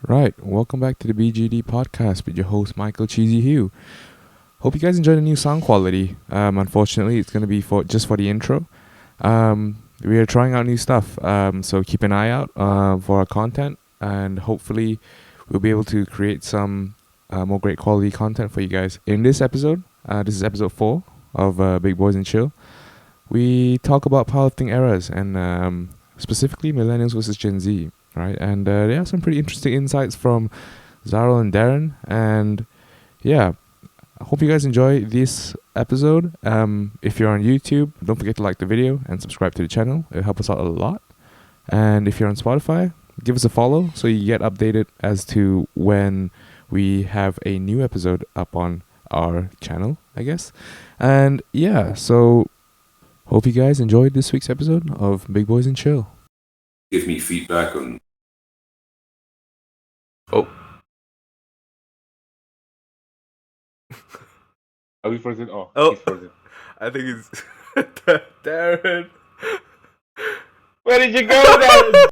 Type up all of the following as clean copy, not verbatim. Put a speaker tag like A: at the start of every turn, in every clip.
A: Right, welcome back to the BGD podcast with your host Michael Cheesy Hugh. Hope you guys enjoy the new sound quality. Unfortunately, it's going to be for the intro. We are trying out new stuff, so keep an eye out for our content, and hopefully, we'll be able to create some more great quality content for you guys. In this episode, this is episode 4 of Big Boiz and Chill. We talk about powerlifting eras and specifically Millennials versus Gen Z, right? And there are some pretty interesting insights from Zaro and Darren. And yeah, I hope you guys enjoy this episode. If you're on YouTube, don't forget to like the video and subscribe to the channel. It'll help us out a lot. And if you're on Spotify, give us a follow so you get updated as to when we have a new episode up on our channel, I guess. And yeah, so hope you guys enjoyed this week's episode of Big Boiz and Chill.
B: Give me feedback on.
A: Oh. Are we frozen? Oh, he's frozen.
C: I think it's Darren.
A: Where did you go, Darren?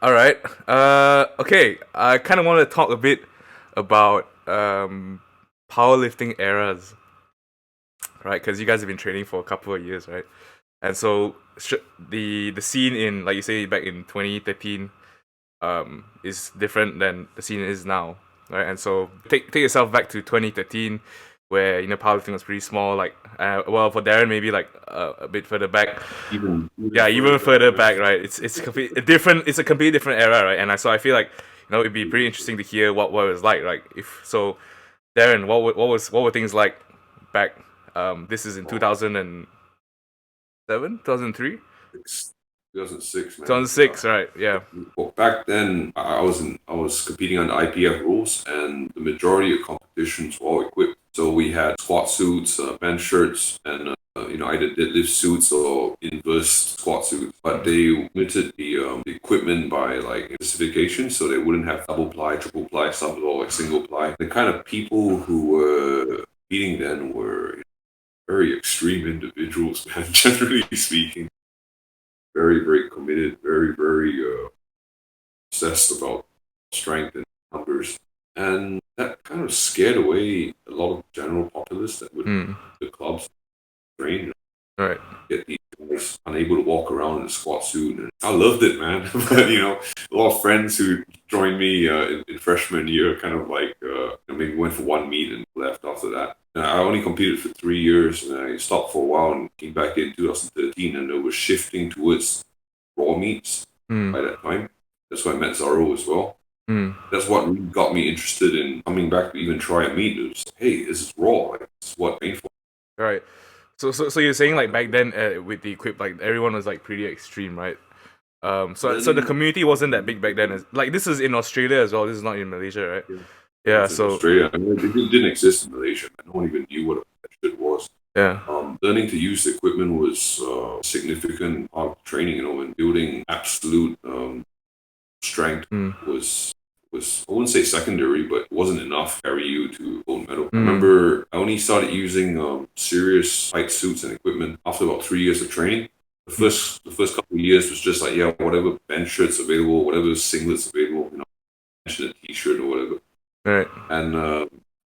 C: All right. Okay. I kind of want to talk a bit about powerlifting eras, right? Because you guys have been training for a couple of years, right? And so the scene in, like you say, back in 2013, is different than the scene is now, right? And so take yourself back to 2013, where powerlifting was pretty small. Like, well, for Darren maybe like a bit further back, even further back, right? It's a completely different era, right? And I feel like it'd be pretty interesting to hear what it was like. Like, if so, Darren, what were things like back? This is in 2007, 2003.
B: 2006, man.
C: 2006, right? Yeah.
B: Well, back then, I was competing on the IPF rules, and the majority of competitions were all equipped. So we had squat suits, bench shirts, and either deadlift suits or inverse squat suits. But they limited the equipment by like specifications, so they wouldn't have double ply, triple ply, some or like single ply. The kind of people who were competing then were very extreme individuals, man. Generally speaking. Very, very committed, very, very obsessed about strength and numbers. And that kind of scared away a lot of general populace that would the clubs train.
C: Right.
B: Get these guys unable to walk around in a squat suit. And I loved it, man. But, a lot of friends who joined me in freshman year kind of like, maybe went for one meet and left after that. I only competed for 3 years, and I stopped for a while and came back in 2013, and it was shifting towards raw meats by that time. That's why I met Zaro as well. That's what really got me interested in coming back to even try a meat. It was, hey, this is raw. Like, this is what painful.
C: Right. So you're saying like back then with the equip, like everyone was like pretty extreme, right? So the community wasn't that big back then. Like, this is in Australia as well. This is not in Malaysia, right? Yeah. So
B: Australia, it didn't exist in Malaysia. No one even knew what that shit was.
C: Yeah.
B: Learning to use the equipment was significant part of training. And building absolute strength was I wouldn't say secondary, but wasn't enough to carry you to gold medal. I remember I only started using serious height suits and equipment after about 3 years of training. The first couple of years was just like, whatever bench shirts available, whatever singlets available, a t-shirt or whatever.
C: Right.
B: And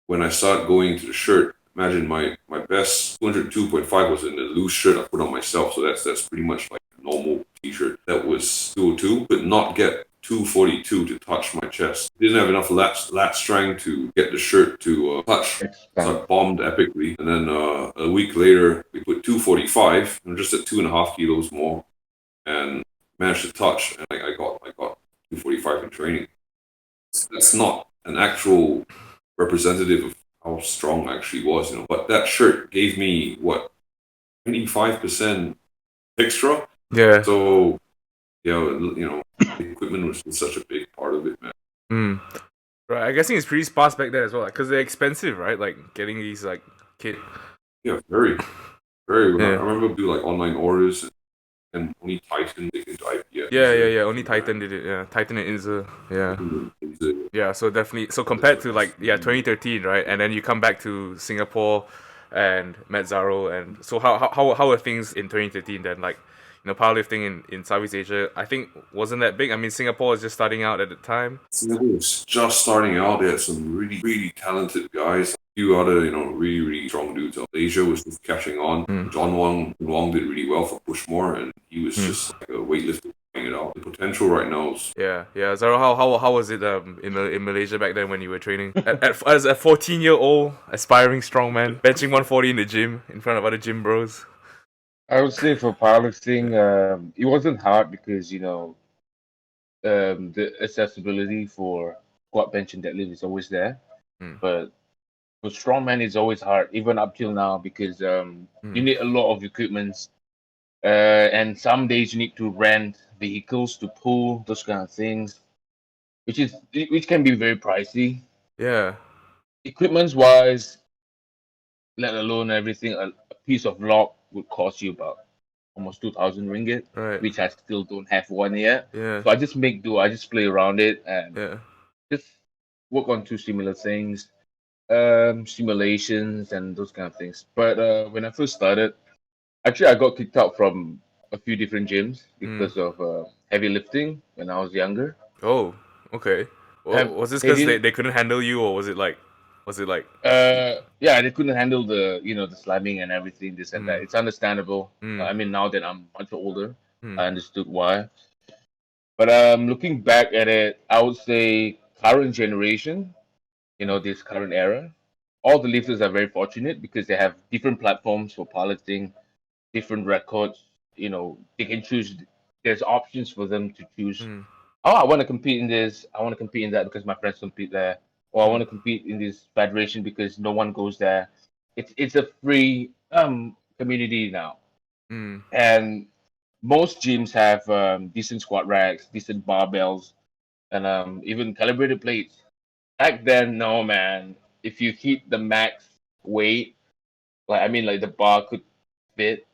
B: when I started going to the shirt, imagine my best 202.5 was in the loose shirt I put on myself. So that's pretty much like a normal t-shirt. That was 202, but not get 242 to touch my chest. Didn't have enough lat strength to get the shirt to touch. So I bombed epically. And then a week later, we put 245, just at 2.5 kilos more, and managed to touch. And I got 245 in training. That's not an actual representative of how strong I actually was, But that shirt gave me 25% extra.
C: Yeah.
B: So, the equipment was such a big part of it, man.
C: Right. I guess it's pretty sparse back then as well, because they're expensive, right? Like getting these like kit.
B: Yeah, very, very. Yeah. I remember do like online orders. And only Titan did it.
C: Yeah. Only Titan did it. Yeah, Titan and Inza. Yeah. Yeah. So definitely. So compared to 2013, right? And then you come back to Singapore and met Zaro, and so how are things in 2013 then? Like, powerlifting in Southeast Asia, I think wasn't that big. I mean, Singapore was just starting out at the time.
B: Singapore was just starting out. They had some really, really talented guys. A few other, really, really strong dudes. Malaysia was just catching on. John Wong did really well for Pushmore, and he was just like a weightlifter trying it out. The potential right now is...
C: Yeah. So how was it in Malaysia back then when you were training? As a 14-year-old aspiring strongman, benching 140 in the gym in front of other gym bros?
D: I would say for powerlifting, it wasn't hard because the accessibility for squat, bench, and deadlift is always there. But for strongman, it's always hard, even up till now, because you need a lot of equipment, and some days you need to rent vehicles to pull those kind of things, which can be very pricey.
C: Yeah.
D: Equipment wise, let alone everything, a piece of lock would cost you about almost 2,000 ringgit,
C: Right.
D: which I still don't have one yet.
C: Yeah.
D: So I just make do. I just play around it and
C: Yeah.
D: just work on two similar things, simulations and those kind of things. But when I first started, actually I got kicked out from a few different gyms because of heavy lifting when I was younger.
C: Oh, okay. Well, was this because they couldn't handle you, or was it like?
D: Yeah, they couldn't handle the the slamming and everything, this and that. It's understandable. I mean, now that I'm much older, I understood why. But looking back at it, I would say current generation, this current era, all the lifters are very fortunate because they have different platforms for powerlifting, different records. They can choose. There's options for them to choose. Oh, I want to compete in this. I want to compete in that because my friends compete there. Or I want to compete in this federation because no one goes there. It's a free community now, and most gyms have decent squat racks, decent barbells, and even calibrated plates. Back then, no man. If you hit the max weight, like the bar could fit,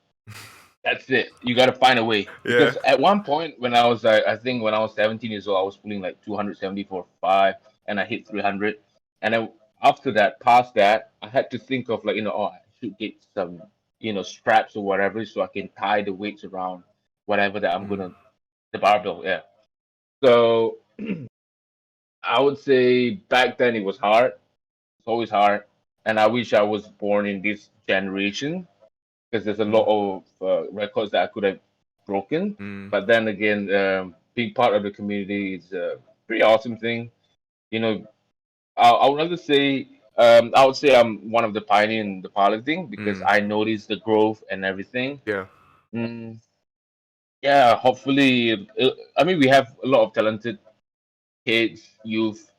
D: that's it. You got to find a way. Because at one point, when I was, I think when I was 17 years old, I was pulling like 274 5, and I hit 300. And then after that, past that, I had to think of I should get some, straps or whatever so I can tie the weights around whatever that I'm gonna, the barbell. Yeah. So I would say back then it was hard. It's always hard, and I wish I was born in this generation because there's a lot of records that I could have broken. But then again, being part of the community is a pretty awesome thing. I would rather say I would say I'm one of the pioneers in the powerlifting because I noticed the growth and everything.
C: Yeah.
D: Yeah, hopefully, I mean, we have a lot of talented kids, youth,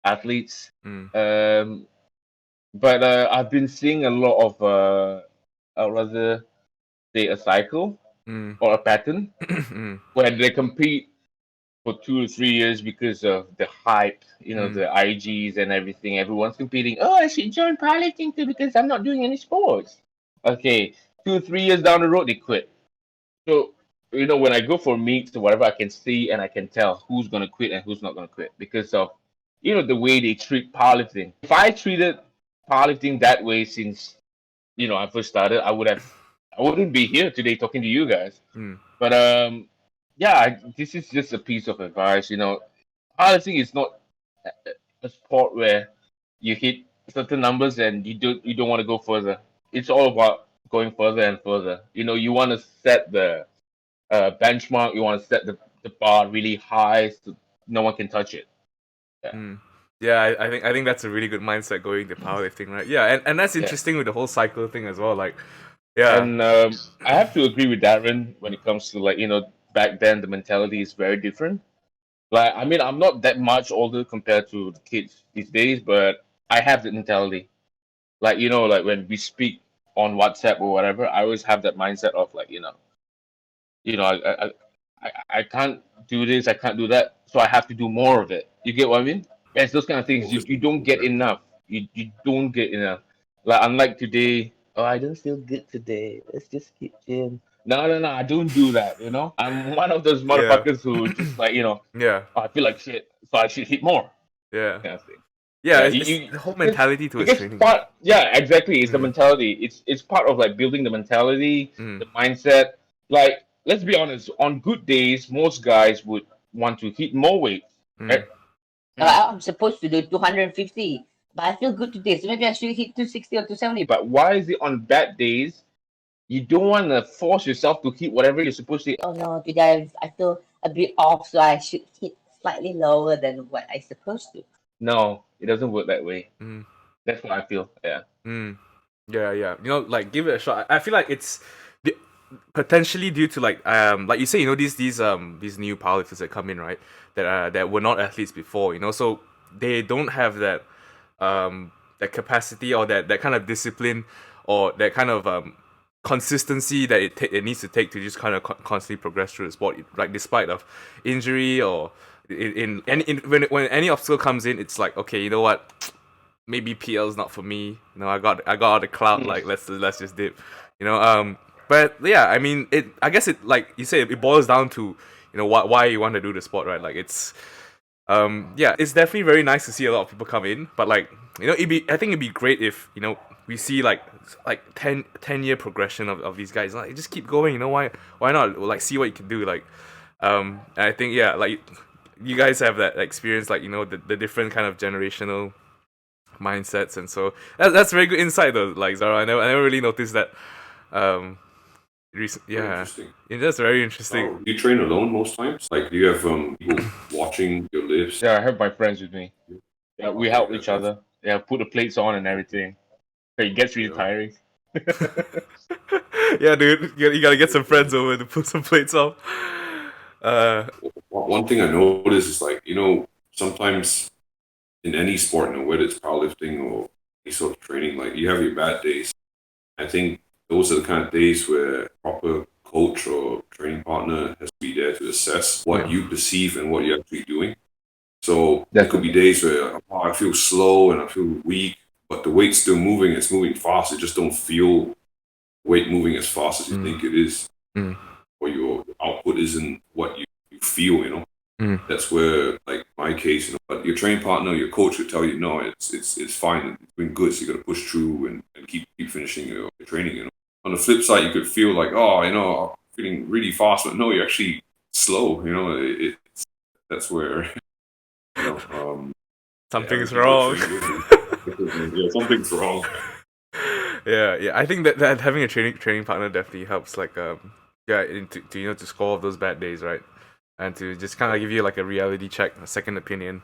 D: athletes. But I've been seeing a lot of I'd rather say a cycle or a pattern where they compete for 2 or 3 years because of the hype, the IGs and everything. Everyone's competing. Oh, I should join powerlifting too because I'm not doing any sports. Okay, 2 or 3 years down the road, they quit. So, when I go for meets or whatever, I can see and I can tell who's going to quit and who's not going to quit because of, the way they treat powerlifting. If I treated powerlifting that way since, I first started, I wouldn't be here today talking to you guys. But yeah, this is just a piece of advice. Powerlifting is not a sport where you hit certain numbers and you don't want to go further. It's all about going further and further. You want to set the benchmark. You want to set the bar really high so no one can touch it. Yeah.
C: Yeah, I think that's a really good mindset going to powerlifting, right? Yeah, and that's interesting with the whole cycle thing as well. Like, yeah.
D: And I have to agree with Darren when it comes to back then the mentality is very different. Like, I mean, I'm not that much older compared to the kids these days, but I have the mentality. Like, like when we speak on WhatsApp or whatever, I always have that mindset of I can't do this, I can't do that, so I have to do more of it. You get what I mean? It's those kind of things. You don't get enough. You don't get enough. Like, unlike today, oh, I don't feel good today. Let's just keep gym. No, I don't do that. I'm one of those motherfuckers who just
C: Yeah.
D: oh, I feel like shit, so I should hit more.
C: Yeah.
D: Kind of thing.
C: Yeah, it's the whole mentality to it training.
D: Yeah, exactly. It's the mentality. It's part of building the mentality, the mindset. Like, let's be honest. On good days, most guys would want to hit more weight, right? I'm supposed to do 250, but I feel good today, so maybe I should hit 260 or 270. But why is it on bad days you don't want to force yourself to hit whatever you're supposed to? Oh no, today I feel a bit off, so I should hit slightly lower than what I supposed to. No, it doesn't work that way. That's what I feel. Yeah.
C: Yeah, yeah. You know, like give it a shot. I feel like it's potentially due to like you say, you know, these new powerlifters that come in, right? That were not athletes before, you know, so they don't have that capacity or that kind of discipline or that kind of consistency that it needs to take to just kind of constantly progress through the sport, like despite of injury or when any obstacle comes in, it's like, okay, you know what, maybe PL is not for me. You know, I got all the clout. Like let's just dip. You know, but yeah, I mean, I guess it, like you said, it boils down to, you know, why you want to do the sport, right? Like it's yeah, it's definitely very nice to see a lot of people come in, but like, you know, I think it'd be great if, you know, we see like 10-year progression of these guys. Like just keep going. You know, why not? Like see what you can do. Like and I think, yeah, like you guys have that experience, like, you know, the different kind of generational mindsets, and so that's very good insight though, like Zara. I never really noticed that. Yeah, that's very interesting.
B: Oh, you train alone most times? Like, do you have people watching your lifts?
D: Yeah, I have my friends with me. Yeah, we help each other. Yeah, put the plates on and everything. It gets really tiring.
C: Yeah, dude, you gotta get some friends over to put some plates on.
B: One thing I noticed is, like, you know, sometimes in any sport, you know, whether it's powerlifting or any sort of training, like you have your bad days. I think those are the kind of days where a proper coach or training partner has to be there to assess what you perceive and what you're actually doing. So there could be days where I feel slow and I feel weak, but the weight's still moving. It's moving fast. It just don't feel weight moving as fast as you think it is, or your output isn't what you feel. You know, that's where, like my case, you know, but your training partner, your coach will tell you, no, it's fine. It's been good. So you got to push through and keep finishing your training. You know, on the flip side, you could feel like, oh, you know, I'm feeling really fast, but no, you're actually slow. You know, that's where. You know,
C: something's wrong.
B: Yeah, something's wrong.
C: Yeah. I think that having a training partner definitely helps. Like, to you know, to score off those bad days, right? And to just kind of give you like a reality check, a second opinion.